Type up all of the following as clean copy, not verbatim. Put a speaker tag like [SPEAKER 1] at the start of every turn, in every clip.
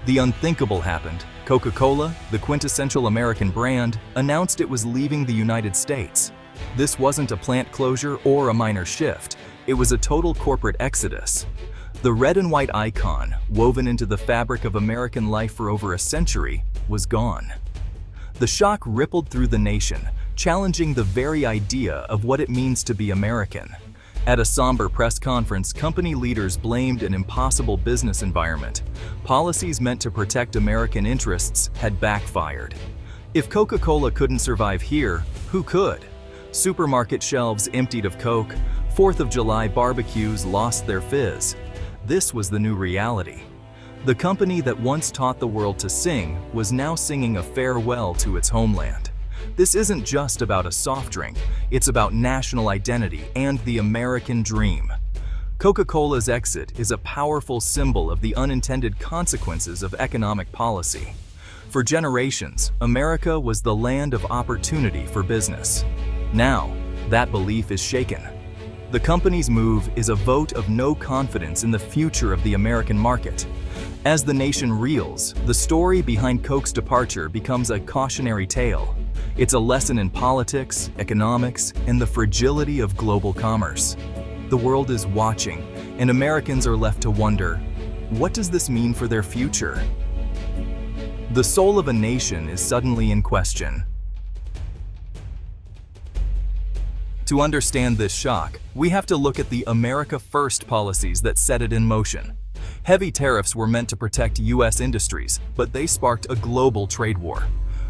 [SPEAKER 1] The unthinkable happened. Coca-Cola, the quintessential American brand, announced it was leaving the United States. This wasn't a plant closure or a minor shift. It was a total corporate exodus. The red and white icon, woven into the fabric of American life for over a century, was gone. The shock rippled through the nation, challenging the very idea of what it means to be American. At a somber press conference, company leaders blamed an impossible business environment. Policies meant to protect American interests had backfired. If Coca-Cola couldn't survive here, who could? Supermarket shelves emptied of Coke, 4th of July barbecues lost their fizz. This was the new reality. The company that once taught the world to sing was now singing a farewell to its homeland. This isn't just about a soft drink, it's about national identity and the American dream. Coca-Cola's exit is a powerful symbol of the unintended consequences of economic policy. For generations, America was the land of opportunity for business. Now, that belief is shaken. The company's move is a vote of no confidence in the future of the American market. As the nation reels, the story behind Coke's departure becomes a cautionary tale. It's a lesson in politics, economics, and the fragility of global commerce. The world is watching, and Americans are left to wonder, what does this mean for their future? The soul of a nation is suddenly in question. To understand this shock, we have to look at the America First policies that set it in motion. Heavy tariffs were meant to protect U.S. industries, but they sparked a global trade war.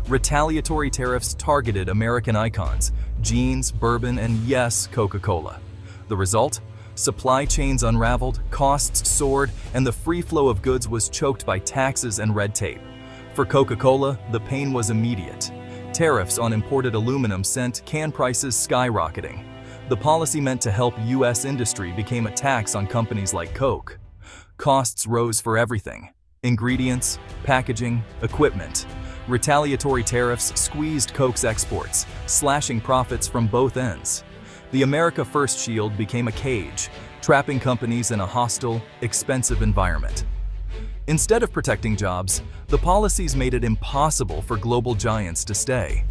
[SPEAKER 1] Retaliatory tariffs targeted American icons, jeans, bourbon, and yes, Coca-Cola. The result? Supply chains unraveled, costs soared, and the free flow of goods was choked by taxes and red tape. For Coca-Cola, the pain was immediate. Tariffs on imported aluminum sent can prices skyrocketing. The policy meant to help U.S. industry became a tax on companies like Coke. Costs rose for everything: ingredients, packaging, equipment. Retaliatory tariffs squeezed Coke's exports, slashing profits from both ends. The America First shield became a cage, trapping companies in a hostile, expensive environment. Instead of protecting jobs, the policies made it impossible for global giants to stay.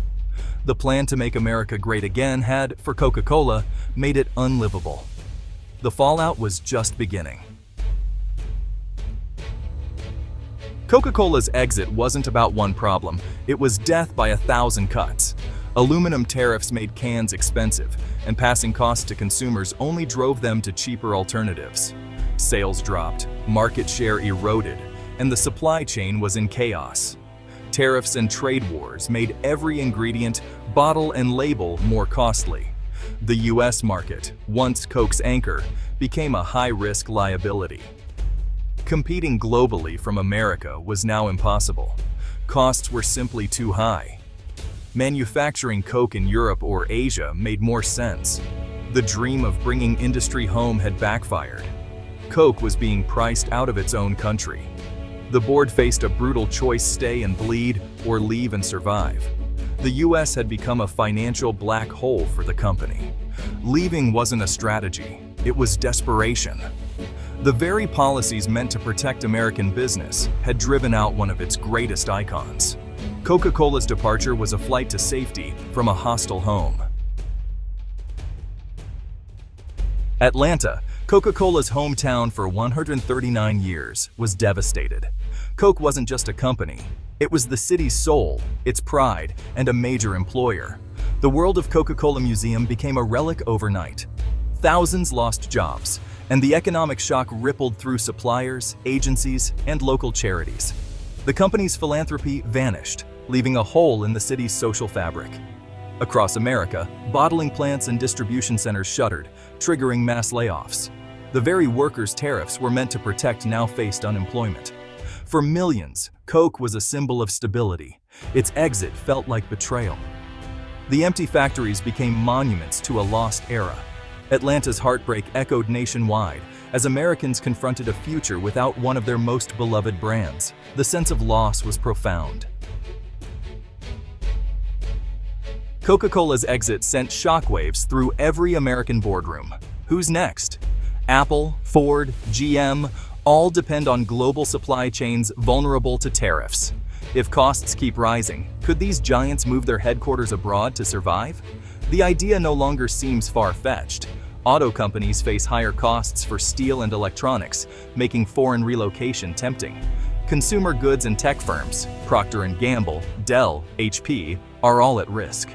[SPEAKER 1] The plan to make America great again had, for Coca-Cola, made it unlivable. The fallout was just beginning. Coca-Cola's exit wasn't about one problem, it was death by 1,000 cuts. Aluminum tariffs made cans expensive, and passing costs to consumers only drove them to cheaper alternatives. Sales dropped, market share eroded, and the supply chain was in chaos. Tariffs and trade wars made every ingredient, bottle, and label more costly. The U.S. market, once Coke's anchor, became a high-risk liability. Competing globally from America was now impossible. Costs were simply too high. Manufacturing Coke in Europe or Asia made more sense. The dream of bringing industry home had backfired. Coke was being priced out of its own country. The board faced a brutal choice: stay and bleed, or leave and survive. The U.S. had become a financial black hole for the company. Leaving wasn't a strategy, it was desperation. The very policies meant to protect American business had driven out one of its greatest icons. Coca-Cola's departure was a flight to safety from a hostile home. Atlanta, Coca-Cola's hometown for 139 years, was devastated. Coke wasn't just a company. It was the city's soul, its pride, and a major employer. The World of Coca-Cola Museum became a relic overnight. Thousands lost jobs, and the economic shock rippled through suppliers, agencies, and local charities. The company's philanthropy vanished, leaving a hole in the city's social fabric. Across America, bottling plants and distribution centers shuttered, triggering mass layoffs. The very workers' tariffs were meant to protect now faced unemployment. For millions, Coke was a symbol of stability. Its exit felt like betrayal. The empty factories became monuments to a lost era. Atlanta's heartbreak echoed nationwide as Americans confronted a future without one of their most beloved brands. The sense of loss was profound. Coca-Cola's exit sent shockwaves through every American boardroom. Who's next? Apple, Ford, GM, All depend on global supply chains vulnerable to tariffs. If costs keep rising, could these giants move their headquarters abroad to survive? The idea no longer seems far-fetched. Auto companies face higher costs for steel and electronics, making foreign relocation tempting. Consumer goods and tech firms, Procter & Gamble, Dell, HP, are all at risk.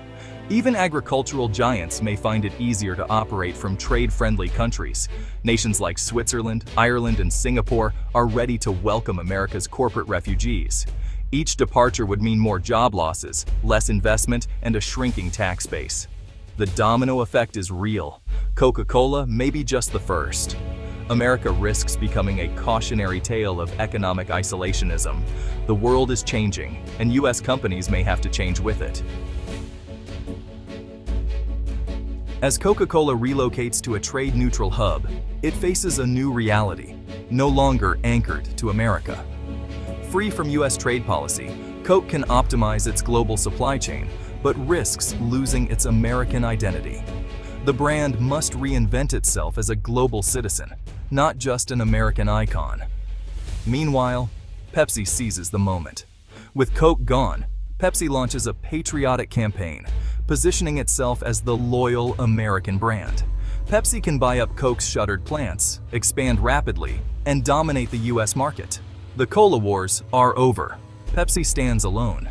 [SPEAKER 1] Even agricultural giants may find it easier to operate from trade-friendly countries. Nations like Switzerland, Ireland, and Singapore are ready to welcome America's corporate refugees. Each departure would mean more job losses, less investment, and a shrinking tax base. The domino effect is real. Coca-Cola may be just the first. America risks becoming a cautionary tale of economic isolationism. The world is changing, and U.S. companies may have to change with it. As Coca-Cola relocates to a trade-neutral hub, it faces a new reality, no longer anchored to America. Free from U.S. trade policy, Coke can optimize its global supply chain, but risks losing its American identity. The brand must reinvent itself as a global citizen, not just an American icon. Meanwhile, Pepsi seizes the moment. With Coke gone, Pepsi launches a patriotic campaign, positioning itself as the loyal American brand. Pepsi can buy up Coke's shuttered plants, expand rapidly, and dominate the U.S. market. The cola wars are over. Pepsi stands alone.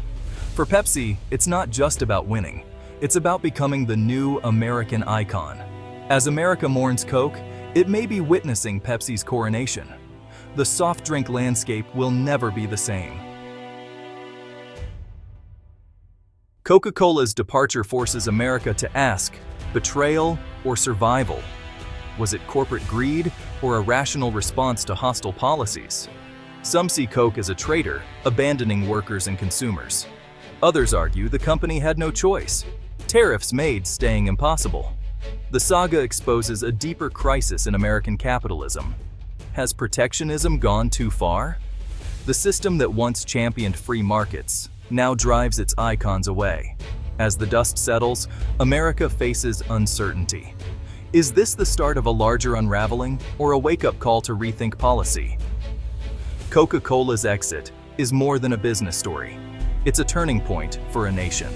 [SPEAKER 1] For Pepsi, it's not just about winning. It's about becoming the new American icon. As America mourns Coke, it may be witnessing Pepsi's coronation. The soft drink landscape will never be the same. Coca-Cola's departure forces America to ask, betrayal or survival? Was it corporate greed or a rational response to hostile policies? Some see Coke as a traitor, abandoning workers and consumers. Others argue the company had no choice. Tariffs made staying impossible. The saga exposes a deeper crisis in American capitalism. Has protectionism gone too far? The system that once championed free markets now drives its icons away. As the dust settles, America faces uncertainty. Is this the start of a larger unraveling or a wake-up call to rethink policy? Coca-Cola's exit is more than a business story. It's a turning point for a nation.